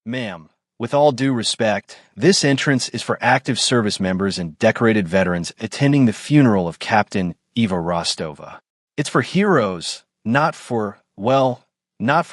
Ma'am, with all due respect, this entrance is for active service members and decorated veterans attending the funeral of Captain Eva Rostova. It's for heroes, not for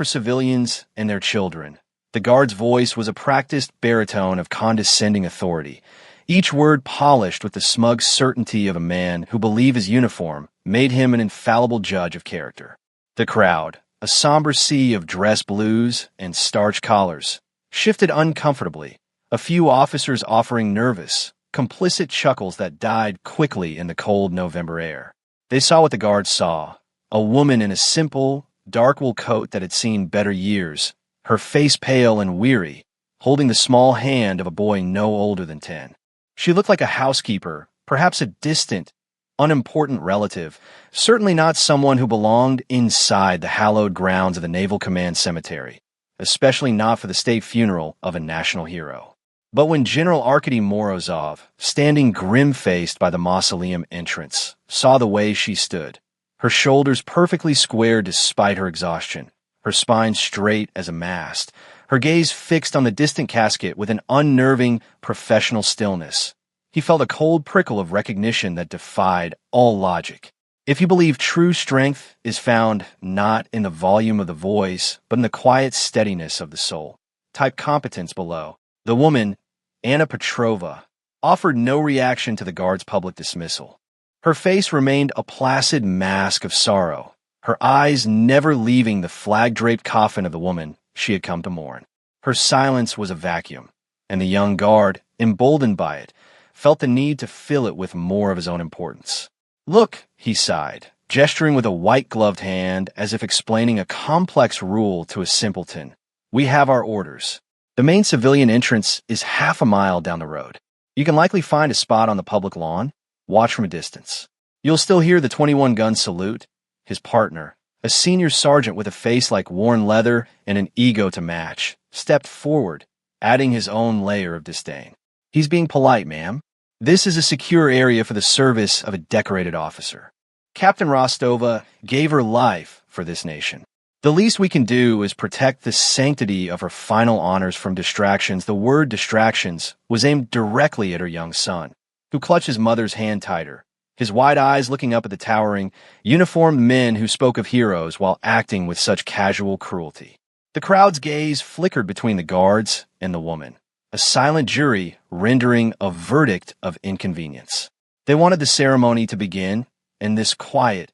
civilians and their children. The guard's voice was a practiced baritone of condescending authority, each word polished with the smug certainty of a man who believed his uniform made him an infallible judge of character. The crowd, a somber sea of dress blues and starched collars, shifted uncomfortably, a few officers offering nervous, complicit chuckles that died quickly in the cold November air. They saw what the guards saw, a woman in a simple, dark wool coat that had seen better years, her face pale and weary, holding the small hand of a boy no older than 10. She looked like a housekeeper, perhaps a distant, unimportant relative, certainly not someone who belonged inside the hallowed grounds of the Naval Command Cemetery, especially not for the state funeral of a national hero. But when General Arkady Morozov, standing grim-faced by the mausoleum entrance, saw the way she stood, her shoulders perfectly squared despite her exhaustion, her spine straight as a mast, her gaze fixed on the distant casket with an unnerving, professional stillness, he felt a cold prickle of recognition that defied all logic. If you believe true strength is found not in the volume of the voice, but in the quiet steadiness of the soul, type competence below. The woman, Anna Petrova, offered no reaction to the guard's public dismissal. Her face remained a placid mask of sorrow, her eyes never leaving the flag-draped coffin of the woman she had come to mourn. Her silence was a vacuum, and the young guard, emboldened by it, felt the need to fill it with more of his own importance. "Look," he sighed, gesturing with a white-gloved hand as if explaining a complex rule to a simpleton. "We have our orders. The main civilian entrance is half a mile down the road. You can likely find a spot on the public lawn. Watch from a distance. You'll still hear the 21-gun salute." His partner, a senior sergeant with a face like worn leather and an ego to match, stepped forward, adding his own layer of disdain. "He's being polite, ma'am. This is a secure area for the service of a decorated officer. Captain Rostova gave her life for this nation. The least we can do is protect the sanctity of her final honors from distractions." The word distractions was aimed directly at her young son, who clutched his mother's hand tighter, his wide eyes looking up at the towering, uniformed men who spoke of heroes while acting with such casual cruelty. The crowd's gaze flickered between the guards and the woman, a silent jury rendering a verdict of inconvenience. They wanted the ceremony to begin, and this quiet,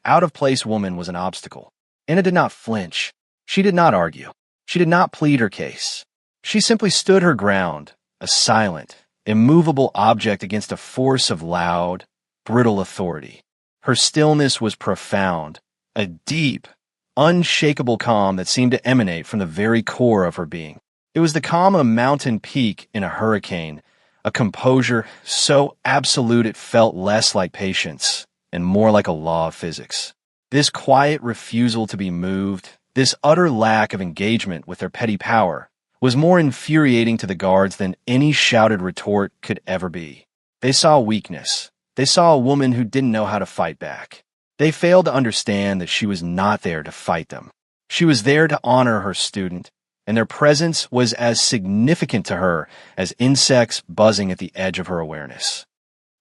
out-of-place woman was an obstacle. Anna did not flinch. She did not argue. She did not plead her case. She simply stood her ground, a silent, immovable object against a force of loud, brittle authority. Her stillness was profound, a deep, unshakable calm that seemed to emanate from the very core of her being. It was the calm of a mountain peak in a hurricane, a composure so absolute it felt less like patience and more like a law of physics. This quiet refusal to be moved, this utter lack of engagement with their petty power, was more infuriating to the guards than any shouted retort could ever be. They saw weakness. They saw a woman who didn't know how to fight back. They failed to understand that she was not there to fight them. She was there to honor her student, and their presence was as significant to her as insects buzzing at the edge of her awareness.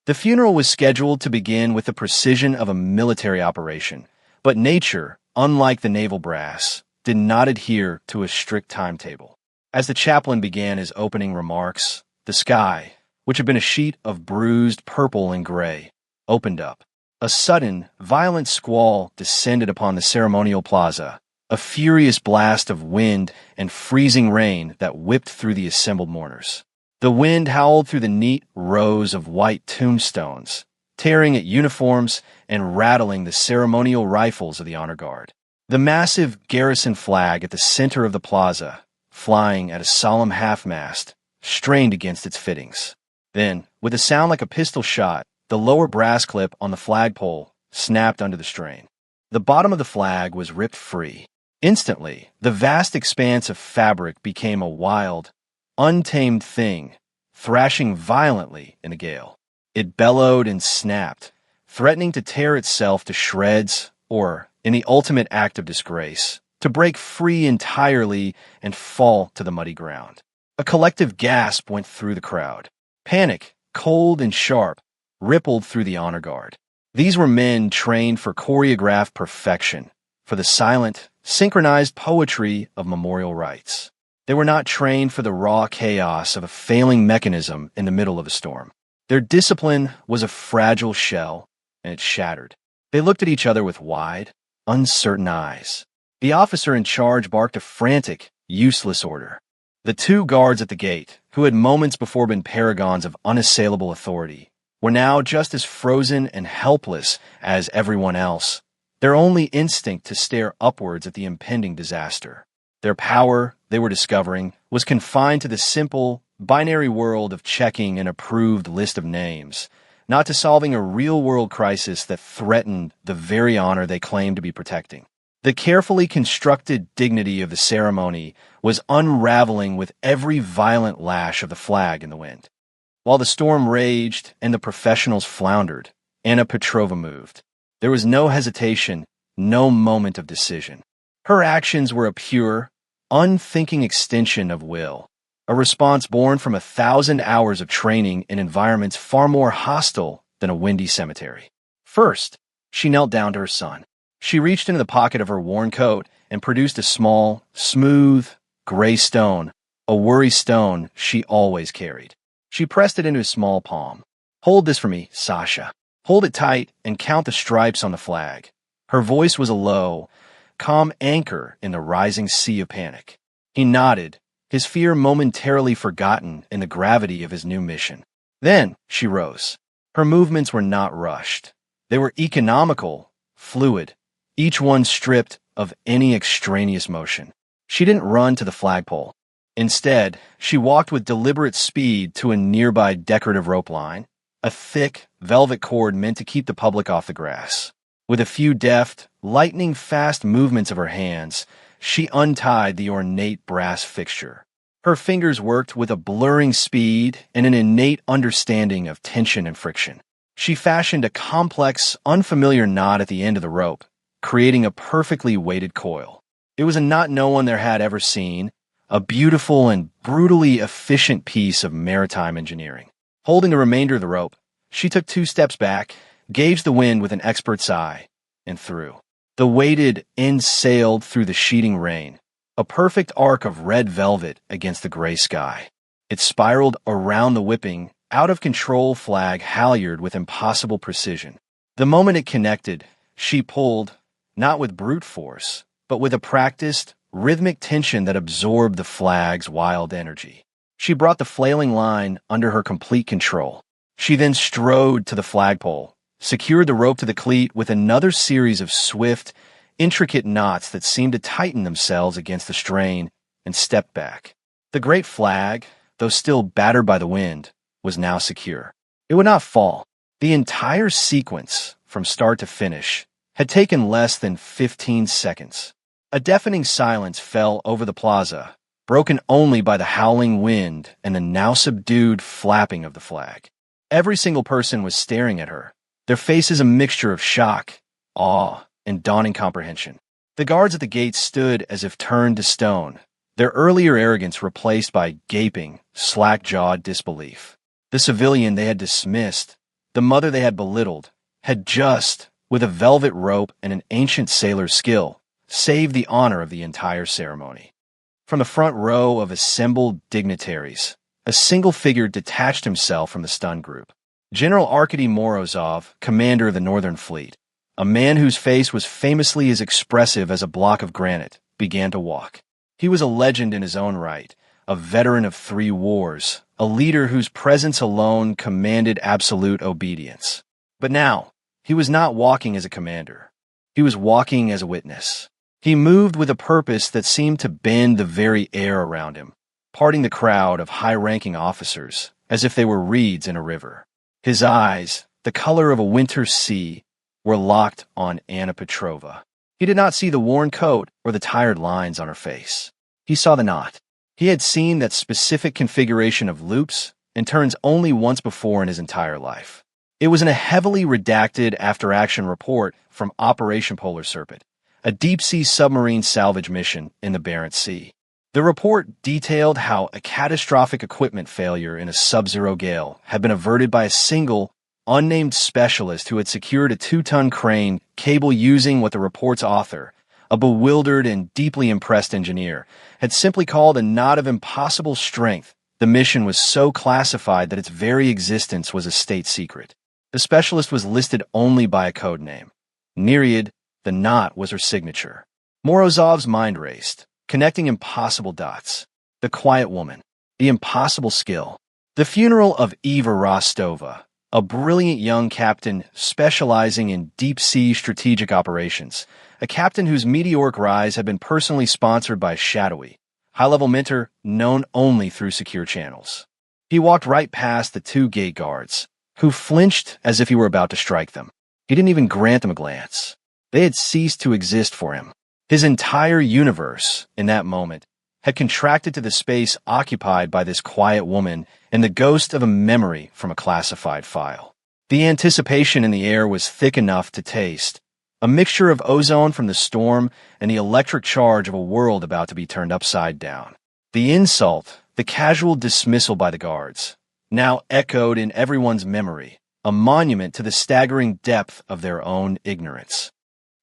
The funeral was scheduled to begin with the precision of a military operation, but nature, unlike the naval brass, did not adhere to a strict timetable. As the chaplain began his opening remarks, the sky, which had been a sheet of bruised purple and gray, opened up. A sudden, violent squall descended upon the ceremonial plaza, a furious blast of wind and freezing rain that whipped through the assembled mourners. The wind howled through the neat rows of white tombstones, tearing at uniforms and rattling the ceremonial rifles of the honor guard. The massive garrison flag at the center of the plaza, flying at a solemn half-mast, strained against its fittings. Then, with a sound like a pistol shot, the lower brass clip on the flagpole snapped under the strain. The bottom of the flag was ripped free. Instantly, the vast expanse of fabric became a wild, untamed thing, thrashing violently in a gale. It bellowed and snapped, threatening to tear itself to shreds or, in the ultimate act of disgrace, to break free entirely and fall to the muddy ground. A collective gasp went through the crowd. Panic, cold and sharp, rippled through the honor guard. These were men trained for choreographed perfection, for the silent, synchronized poetry of memorial rites. They were not trained for the raw chaos of a failing mechanism in the middle of a storm. Their discipline was a fragile shell, and it shattered. They looked at each other with wide, uncertain eyes. The officer in charge barked a frantic, useless order. The two guards at the gate, who had moments before been paragons of unassailable authority, were now just as frozen and helpless as everyone else, their only instinct to stare upwards at the impending disaster. Their power, they were discovering, was confined to the simple, binary world of checking an approved list of names, not to solving a real-world crisis that threatened the very honor they claimed to be protecting. The carefully constructed dignity of the ceremony was unraveling with every violent lash of the flag in the wind. While the storm raged and the professionals floundered, Anna Petrova moved. There was no hesitation, no moment of decision. Her actions were a pure, unthinking extension of will, a response born from 1,000 hours of training in environments far more hostile than a windy cemetery. First, she knelt down to her son. She reached into the pocket of her worn coat and produced a small, smooth, gray stone, a worry stone she always carried. She pressed it into his small palm. "Hold this for me, Sasha. Hold it tight and count the stripes on the flag." Her voice was a low, calm anchor in the rising sea of panic. He nodded, his fear momentarily forgotten in the gravity of his new mission. Then she rose. Her movements were not rushed. They were economical, fluid, each one stripped of any extraneous motion. She didn't run to the flagpole. Instead, she walked with deliberate speed to a nearby decorative rope line, a thick, velvet cord meant to keep the public off the grass. With a few deft, lightning-fast movements of her hands, she untied the ornate brass fixture. Her fingers worked with a blurring speed and an innate understanding of tension and friction. She fashioned a complex, unfamiliar knot at the end of the rope, creating a perfectly weighted coil. It was a knot no one there had ever seen, a beautiful and brutally efficient piece of maritime engineering. Holding the remainder of the rope, she took 2 steps back, gauged the wind with an expert's eye, and threw. The weighted end sailed through the sheeting rain, a perfect arc of red velvet against the gray sky. It spiraled around the whipping, out-of-control flag halyard with impossible precision. The moment it connected, she pulled, not with brute force, but with a practiced, rhythmic tension that absorbed the flag's wild energy. She brought the flailing line under her complete control. She then strode to the flagpole, secured the rope to the cleat with another series of swift, intricate knots that seemed to tighten themselves against the strain, and stepped back. The great flag, though still battered by the wind, was now secure. It would not fall. The entire sequence, from start to finish, had taken less than 15 seconds. A deafening silence fell over the plaza, broken only by the howling wind and the now subdued flapping of the flag. Every single person was staring at her, their faces a mixture of shock, awe, and dawning comprehension. The guards at the gate stood as if turned to stone, their earlier arrogance replaced by gaping, slack-jawed disbelief. The civilian they had dismissed, the mother they had belittled, had just, with a velvet rope and an ancient sailor's skill, saved the honor of the entire ceremony. From the front row of assembled dignitaries, a single figure detached himself from the stunned group. General Arkady Morozov, commander of the Northern Fleet, a man whose face was famously as expressive as a block of granite, began to walk. He was a legend in his own right, a veteran of 3 wars, a leader whose presence alone commanded absolute obedience. But now, he was not walking as a commander. He was walking as a witness. He moved with a purpose that seemed to bend the very air around him, parting the crowd of high-ranking officers as if they were reeds in a river. His eyes, the color of a winter sea, were locked on Anna Petrova. He did not see the worn coat or the tired lines on her face. He saw the knot. He had seen that specific configuration of loops and turns only once before in his entire life. It was in a heavily redacted after-action report from Operation Polar Serpent, a deep-sea submarine salvage mission in the Barents Sea. The report detailed how a catastrophic equipment failure in a sub-zero gale had been averted by a single, unnamed specialist who had secured a 2-ton crane cable using what the report's author, a bewildered and deeply impressed engineer, had simply called a knot of impossible strength. The mission was so classified that its very existence was a state secret. The specialist was listed only by a code name. Nereid, the knot was her signature. Morozov's mind raced, connecting impossible dots. The quiet woman, the impossible skill. The funeral of Eva Rostova, a brilliant young captain specializing in deep-sea strategic operations, a captain whose meteoric rise had been personally sponsored by Shadowy, high-level mentor known only through secure channels. He walked right past the 2 gate guards, who flinched as if he were about to strike them. He didn't even grant them a glance. They had ceased to exist for him. His entire universe, in that moment, had contracted to the space occupied by this quiet woman and the ghost of a memory from a classified file. The anticipation in the air was thick enough to taste, a mixture of ozone from the storm and the electric charge of a world about to be turned upside down. The insult, the casual dismissal by the guards, now echoed in everyone's memory, a monument to the staggering depth of their own ignorance.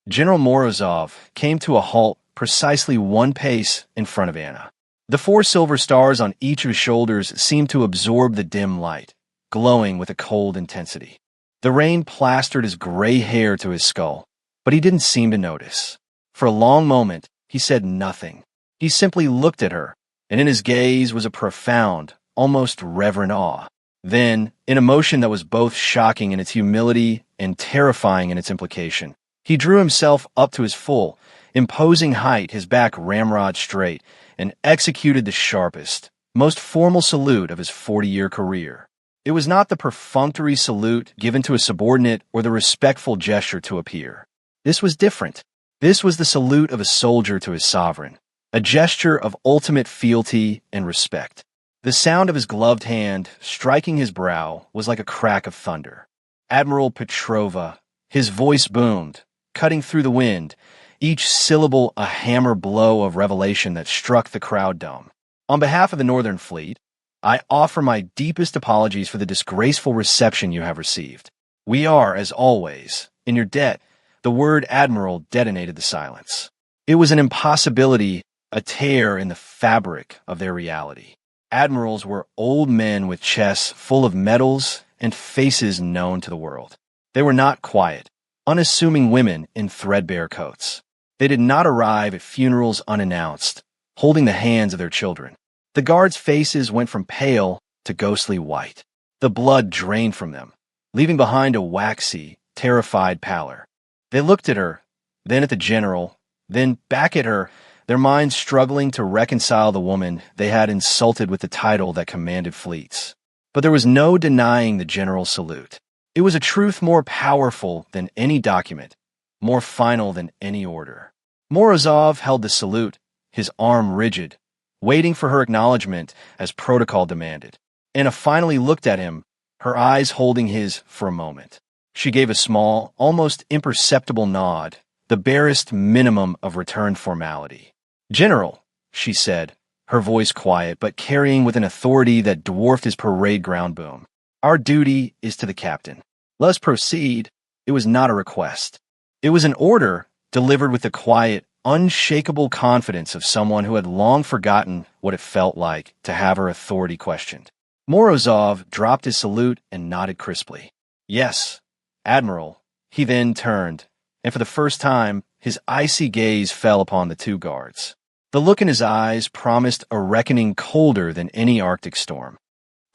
General Morozov came to a halt precisely 1 pace in front of Anna. The 4 silver stars on each of his shoulders seemed to absorb the dim light, glowing with a cold intensity. The rain plastered his gray hair to his skull, but he didn't seem to notice. For a long moment, he said nothing. He simply looked at her, and in his gaze was a profound, almost reverent awe. Then, in a motion that was both shocking in its humility and terrifying in its implication, he drew himself up to his full, imposing height, his back ramrod straight, and executed the sharpest, most formal salute of his 40-year career. It was not the perfunctory salute given to a subordinate or the respectful gesture to a peer. This was different. This was the salute of a soldier to his sovereign, a gesture of ultimate fealty and respect. The sound of his gloved hand striking his brow was like a crack of thunder. Admiral Petrova, his voice boomed, cutting through the wind, each syllable a hammer blow of revelation that struck the crowd dumb. On behalf of the Northern Fleet, I offer my deepest apologies for the disgraceful reception you have received. We are, as always, in your debt. The word admiral detonated the silence. It was an impossibility, a tear in the fabric of their reality. Admirals were old men with chests full of medals and faces known to the world. They were not quiet, unassuming women in threadbare coats. They did not arrive at funerals unannounced, holding the hands of their children. The guards' faces went from pale to ghostly white. The blood drained from them, leaving behind a waxy, terrified pallor. They looked at her, then at the general, then back at her, their minds struggling to reconcile the woman they had insulted with the title that commanded fleets. But there was no denying the general's salute. It was a truth more powerful than any document, more final than any order. Morozov held the salute, his arm rigid, waiting for her acknowledgement as protocol demanded. Anna finally looked at him, her eyes holding his for a moment. She gave a small, almost imperceptible nod, the barest minimum of returned formality. "General," she said, her voice quiet but carrying with an authority that dwarfed his parade ground boom. "Our duty is to the captain. Let us proceed." It was not a request. It was an order delivered with the quiet, unshakable confidence of someone who had long forgotten what it felt like to have her authority questioned. Morozov dropped his salute and nodded crisply. "Yes, Admiral." He then turned, and for the first time, his icy gaze fell upon the 2 guards. The look in his eyes promised a reckoning colder than any Arctic storm.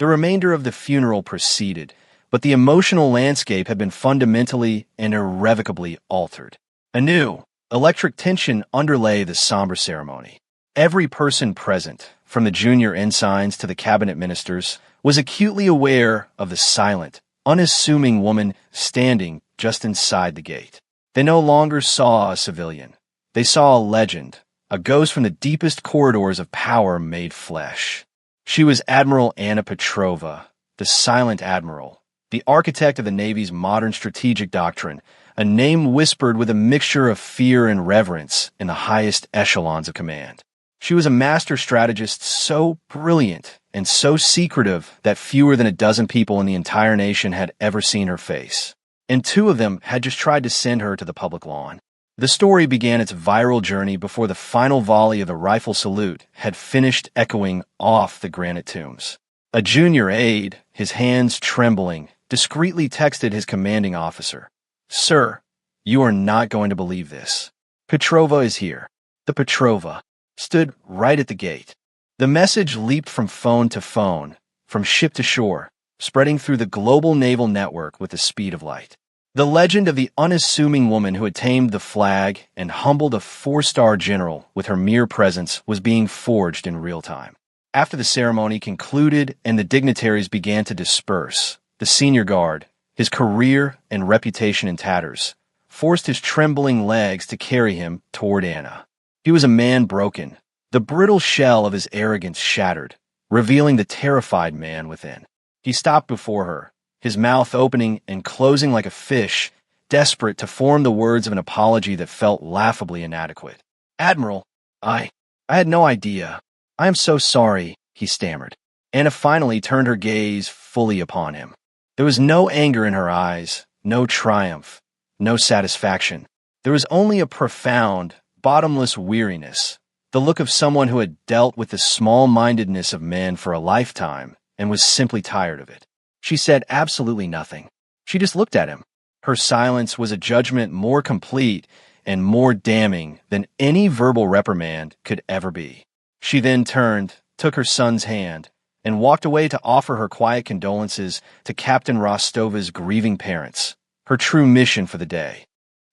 The remainder of the funeral proceeded, but the emotional landscape had been fundamentally and irrevocably altered. Anew, electric tension underlay the somber ceremony. Every person present, from the junior ensigns to the cabinet ministers, was acutely aware of the silent, unassuming woman standing just inside the gate. They no longer saw a civilian. They saw a legend, a ghost from the deepest corridors of power made flesh. She was Admiral Anna Petrova, the silent admiral, the architect of the Navy's modern strategic doctrine, a name whispered with a mixture of fear and reverence in the highest echelons of command. She was a master strategist so brilliant and so secretive that fewer than a dozen people in the entire nation had ever seen her face. And two of them had just tried to send her to the public lawn. The story began its viral journey before the final volley of the rifle salute had finished echoing off the granite tombs. A junior aide, his hands trembling, discreetly texted his commanding officer, "Sir, you are not going to believe this. Petrova is here." The Petrova stood right at the gate. The message leaped from phone to phone, from ship to shore, spreading through the global naval network with the speed of light. The legend of the unassuming woman who had tamed the flag and humbled a four-star general with her mere presence was being forged in real time. After the ceremony concluded and the dignitaries began to disperse, the senior guard, his career and reputation in tatters, forced his trembling legs to carry him toward Anna. He was a man broken, the brittle shell of his arrogance shattered, revealing the terrified man within. He stopped before her, his mouth opening and closing like a fish, desperate to form the words of an apology that felt laughably inadequate. "Admiral, I had no idea. I am so sorry," he stammered. Anna finally turned her gaze fully upon him. There was no anger in her eyes, no triumph, no satisfaction. There was only a profound, bottomless weariness, the look of someone who had dealt with the small-mindedness of men for a lifetime and was simply tired of it. She said absolutely nothing. She just looked at him. Her silence was a judgment more complete and more damning than any verbal reprimand could ever be. She then turned, took her son's hand, and walked away to offer her quiet condolences to Captain Rostova's grieving parents, her true mission for the day.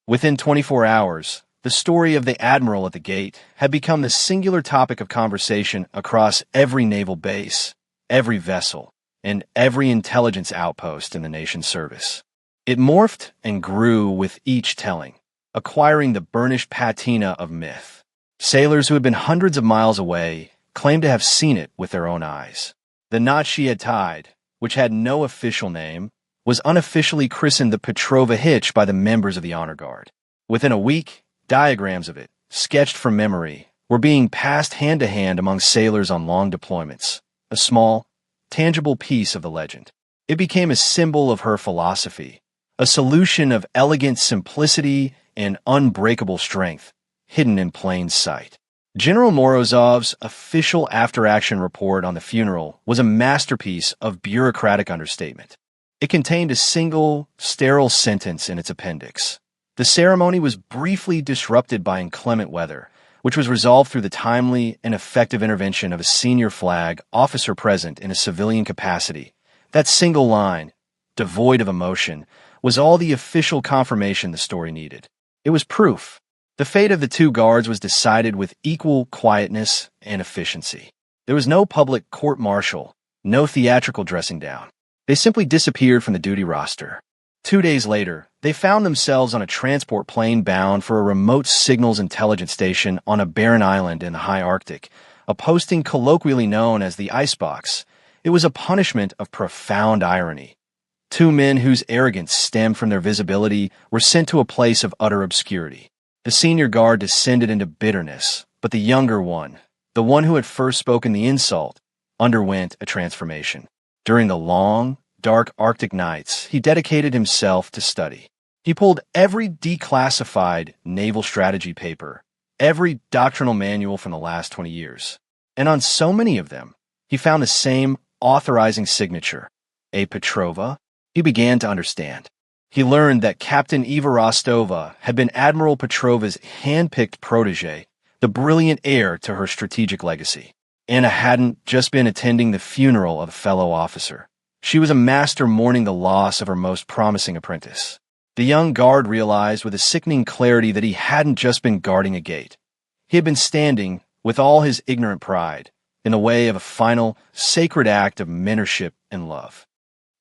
Within 24 hours, the story of the Admiral at the gate had become the singular topic of conversation across every naval base, every vessel, and every intelligence outpost in the nation's service. It morphed and grew with each telling, acquiring the burnished patina of myth. Sailors who had been hundreds of miles away claimed to have seen it with their own eyes. The knot she had tied, which had no official name, was unofficially christened the Petrova Hitch by the members of the Honor Guard. Within a week, diagrams of it, sketched from memory, were being passed hand to hand among sailors on long deployments, a small, tangible piece of the legend. It became a symbol of her philosophy, a solution of elegant simplicity and unbreakable strength, hidden in plain sight. General Morozov's official after-action report on the funeral was a masterpiece of bureaucratic understatement. It contained a single, sterile sentence in its appendix. The ceremony was briefly disrupted by inclement weather, which was resolved through the timely and effective intervention of a senior flag officer present in a civilian capacity. That single line, devoid of emotion, was all the official confirmation the story needed. It was proof. The fate of the two guards was decided with equal quietness and efficiency. There was no public court-martial, no theatrical dressing down. They simply disappeared from the duty roster. 2 days later, they found themselves on a transport plane bound for a remote signals intelligence station on a barren island in the high Arctic, a posting colloquially known as the Icebox. It was a punishment of profound irony. Two men whose arrogance stemmed from their visibility were sent to a place of utter obscurity. The senior guard descended into bitterness, but the younger one, the one who had first spoken the insult, underwent a transformation. During the long, dark Arctic nights, he dedicated himself to study. He pulled every declassified naval strategy paper, every doctrinal manual from the last 20 years. And on so many of them, he found the same authorizing signature, a Petrova. He began to understand. He learned that Captain Eva Rostova had been Admiral Petrova's hand-picked protege, the brilliant heir to her strategic legacy. Anna hadn't just been attending the funeral of a fellow officer. She was a master mourning the loss of her most promising apprentice. The young guard realized with a sickening clarity that he hadn't just been guarding a gate. He had been standing, with all his ignorant pride, in the way of a final, sacred act of mentorship and love.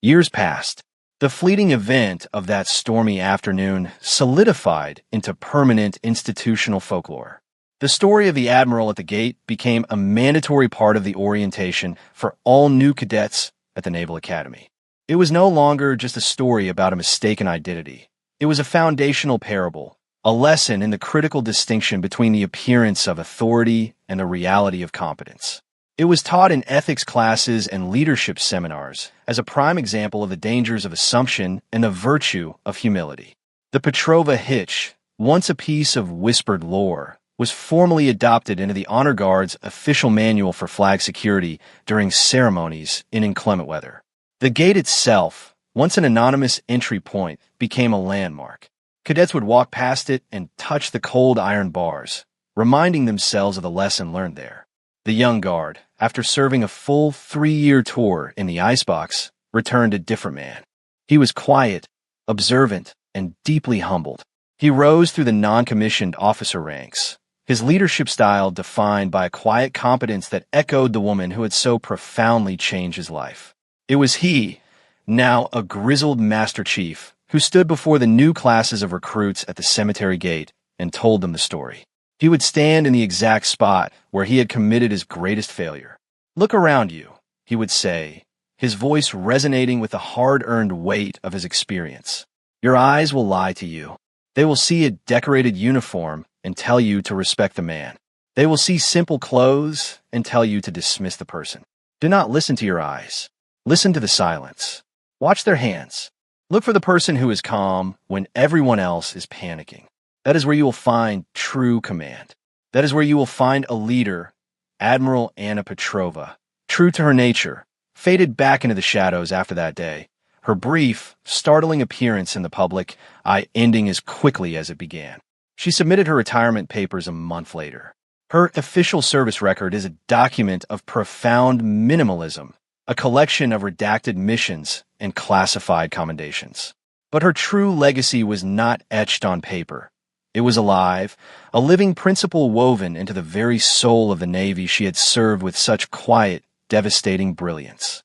Years passed. The fleeting event of that stormy afternoon solidified into permanent institutional folklore. The story of the Admiral at the gate became a mandatory part of the orientation for all new cadets at the Naval Academy. It was no longer just a story about a mistaken identity. It was a foundational parable, a lesson in the critical distinction between the appearance of authority and the reality of competence. It was taught in ethics classes and leadership seminars as a prime example of the dangers of assumption and the virtue of humility. The Petrova hitch, once a piece of whispered lore, was formally adopted into the Honor Guard's official manual for flag security during ceremonies in inclement weather. The gate itself, once an anonymous entry point, became a landmark. Cadets would walk past it and touch the cold iron bars, reminding themselves of the lesson learned there. The young guard, after serving a full 3-year tour in the icebox, returned a different man. He was quiet, observant, and deeply humbled. He rose through the non-commissioned officer ranks, his leadership style defined by a quiet competence that echoed the woman who had so profoundly changed his life. It was he, now a grizzled Master Chief, who stood before the new classes of recruits at the cemetery gate and told them the story. He would stand in the exact spot where he had committed his greatest failure. "Look around you," he would say, his voice resonating with the hard-earned weight of his experience. "Your eyes will lie to you. They will see a decorated uniform and tell you to respect the man. They will see simple clothes and tell you to dismiss the person. Do not listen to your eyes. Listen to the silence. Watch their hands. Look for the person who is calm when everyone else is panicking. That is where you will find true command. That is where you will find a leader, Admiral Anna Petrova, true to her nature, faded back into the shadows after that day, her brief, startling appearance in the public eye ending as quickly as it began. She submitted her retirement papers a month later. Her official service record is a document of profound minimalism, a collection of redacted missions and classified commendations. But her true legacy was not etched on paper. It was alive, a living principle woven into the very soul of the Navy she had served with such quiet, devastating brilliance.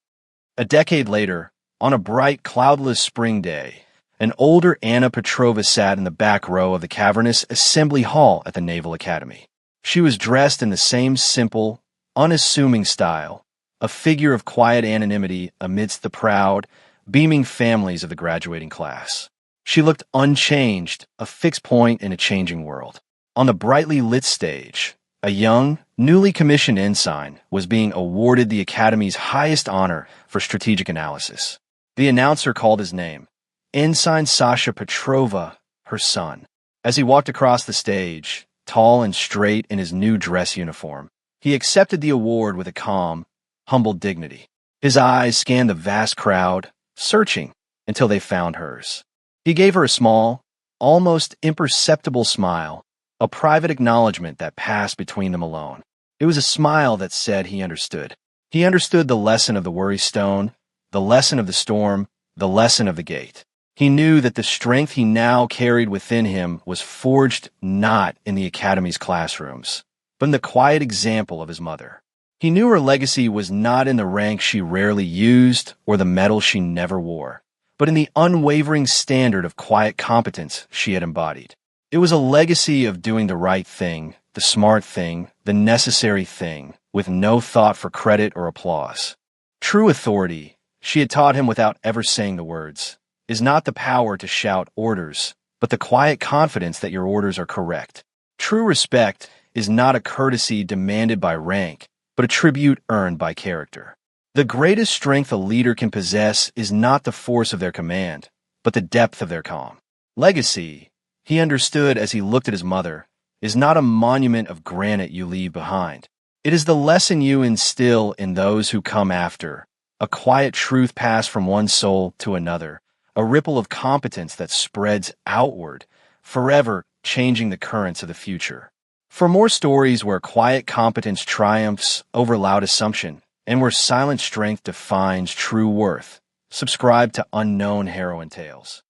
A decade later, on a bright, cloudless spring day, an older Anna Petrova sat in the back row of the cavernous assembly hall at the Naval Academy. She was dressed in the same simple, unassuming style, a figure of quiet anonymity amidst the proud, beaming families of the graduating class. She looked unchanged, a fixed point in a changing world. On the brightly lit stage, a young, newly commissioned ensign was being awarded the Academy's highest honor for strategic analysis. The announcer called his name, Ensign Sasha Petrova, her son. As he walked across the stage, tall and straight in his new dress uniform, he accepted the award with a calm, humble dignity. His eyes scanned the vast crowd, searching until they found hers. He gave her a small, almost imperceptible smile, a private acknowledgement that passed between them alone. It was a smile that said he understood. He understood the lesson of the worry stone, the lesson of the storm, the lesson of the gate. He knew that the strength he now carried within him was forged not in the Academy's classrooms, but in the quiet example of his mother. He knew her legacy was not in the rank she rarely used or the medal she never wore, but in the unwavering standard of quiet competence she had embodied. It was a legacy of doing the right thing, the smart thing, the necessary thing, with no thought for credit or applause. True authority, she had taught him without ever saying the words, is not the power to shout orders, but the quiet confidence that your orders are correct. True respect is not a courtesy demanded by rank, but a tribute earned by character. The greatest strength a leader can possess is not the force of their command, but the depth of their calm. Legacy, he understood as he looked at his mother, is not a monument of granite you leave behind. It is the lesson you instill in those who come after, a quiet truth passed from one soul to another, a ripple of competence that spreads outward, forever changing the currents of the future. For more stories where quiet competence triumphs over loud assumption, and where silent strength defines true worth, subscribe to Unknown Heroine Tales.